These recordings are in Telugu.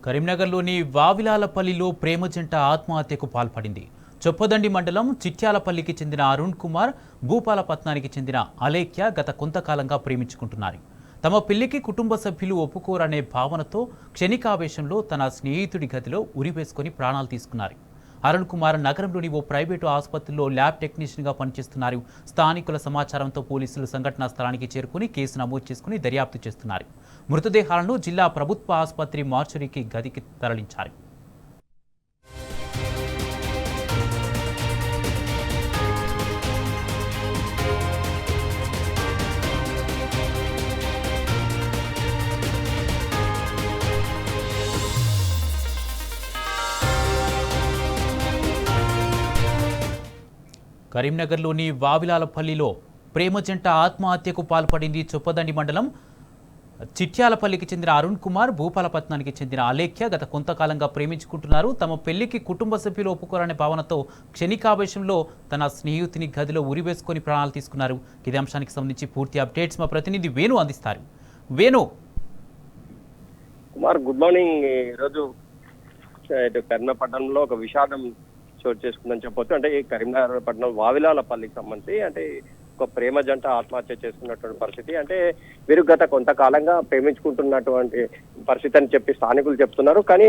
కరీంనగర్లోని వావిలాలపల్లిలో ప్రేమ జంట ఆత్మహత్యకు పాల్పడింది. చొప్పదండి మండలం చిట్యాలపల్లికి చెందిన అరుణ్ కుమార్, భూపాలపట్నానికి చెందిన అలేఖ్య గత కొంతకాలంగా ప్రేమించుకుంటున్నారు. తమ పెళ్లికి కుటుంబ సభ్యులు ఒప్పుకోరనే భావనతో క్షణికావేశంలో తన స్నేహితుడి గదిలో ఉరివేసుకొని ప్రాణాలు తీసుకున్నారు. అరుణ్ కుమార్ నగరంలోని ఓ ప్రైవేటు ఆసుపత్రిలో ల్యాబ్ టెక్నీషియన్గా పనిచేస్తున్నారు. స్థానికుల సమాచారంతో పోలీసులు సంఘటనా స్థలానికి చేరుకుని కేసు నమోదు చేసుకుని దర్యాప్తు చేస్తున్నారు. మృతదేహాలను జిల్లా ప్రభుత్వ ఆసుపత్రి మార్చురీకి గదికి తరలించారు. కరీంనగర్లోని వావిలాలపల్లిలో ప్రేమ జంట ఆత్మహత్యకు పాల్పడింది. చొప్పదండి మండలం చిట్యాలపల్లికి చెందిన అరుణ్ కుమార్, భూపాలపట్నానికి చెందిన అలేఖ్య గత కొంతకాలంగా ప్రేమించుకుంటున్నారు. తమ పెళ్లికి కుటుంబ సభ్యులు ఒప్పుకోరనే భావనతో క్షణికావేశంలో తన స్నేహితుని గదిలో ఉరివేసుకొని ప్రాణాలు తీసుకున్నారు. ఇదే అంశానికి సంబంధించి పూర్తి అప్డేట్స్ మా ప్రతినిధి వేణు అందిస్తారు. Venu Kumar, good morning. ఈరోజు కరీంనగర్ ఒక విషాదం చోటు చేసుకుందని చెప్పొచ్చు. అంటే ఈ కరీంనగర్ పట్టణం వావిలాలపల్లికి సంబంధించి అంటే ఒక ప్రేమ జంట ఆత్మహత్య చేసుకున్నటువంటి పరిస్థితి. అంటే వీరు గత కొంతకాలంగా ప్రేమించుకుంటున్నటువంటి పరిస్థితి అని చెప్పి స్థానికులు చెప్తున్నారు. కానీ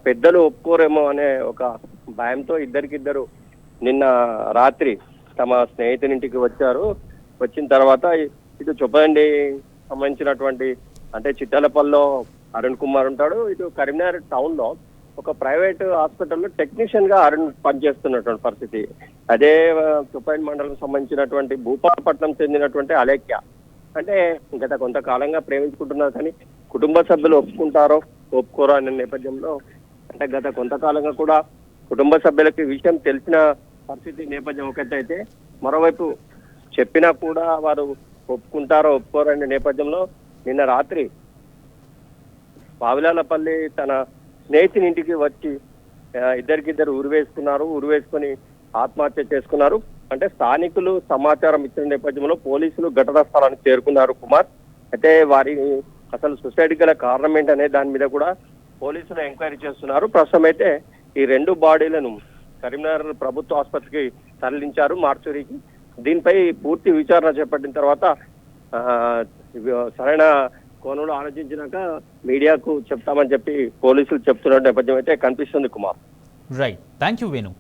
పెద్దలు ఒప్పుకోరేమో అనే ఒక భయంతో ఇద్దరికిద్దరు నిన్న రాత్రి తమ స్నేహితునింటికి వచ్చారు. వచ్చిన తర్వాత ఇటు చొప్పదండి సంబంధించినటువంటి అంటే చిట్టాలపల్లిలో అరుణ్ కుమార్ ఉంటాడు. ఇటు కరీంనగర్ టౌన్ లో ఒక ప్రైవేట్ హాస్పిటల్లో టెక్నీషియన్ గా అరుణ్ పనిచేస్తున్నటువంటి పరిస్థితి. అదే చొప్పదండి మండలం సంబంధించినటువంటి భూపాలపట్నం చెందినటువంటి అలేఖ్య అంటే గత కొంతకాలంగా ప్రేమించుకుంటున్నారు. కానీ కుటుంబ సభ్యులు ఒప్పుకోరో అనే నేపథ్యంలో అంటే గత కొంతకాలంగా కూడా కుటుంబ సభ్యులకి విషయం తెలిసిన పరిస్థితి నేపథ్యం ఒకటైతే, మరోవైపు చెప్పినా కూడా వారు ఒప్పుకోరో అనే నేపథ్యంలో నిన్న రాత్రి వావిలాలపల్లి తన స్నేహితుని ఇంటికి వచ్చి ఇద్దరికిద్దరు ఉరివేసుకొని ఆత్మహత్య చేసుకున్నారు. అంటే స్థానికులు సమాచారం ఇచ్చిన నేపథ్యంలో పోలీసులు ఘటనా స్థలానికి చేరుకున్నారు. కుమార్ అయితే వారి అసలు సూసైడ్ గల కారణం ఏంటనే దాని మీద కూడా పోలీసులు ఎంక్వైరీ చేస్తున్నారు. ప్రస్తుతం అయితే ఈ రెండు బాడీలను కరీంనగర్ ప్రభుత్వ ఆసుపత్రికి తరలించారు, మార్చురీకి. దీనిపై పూర్తి విచారణ చేపట్టిన తర్వాత సరైన కోణంలో ఆలోచించినాక మీడియాకు చెప్తామని చెప్పి పోలీసులు చెప్తున్న నేపథ్యం అయితే కనిపిస్తుంది. Kumar, right, thank you Venu.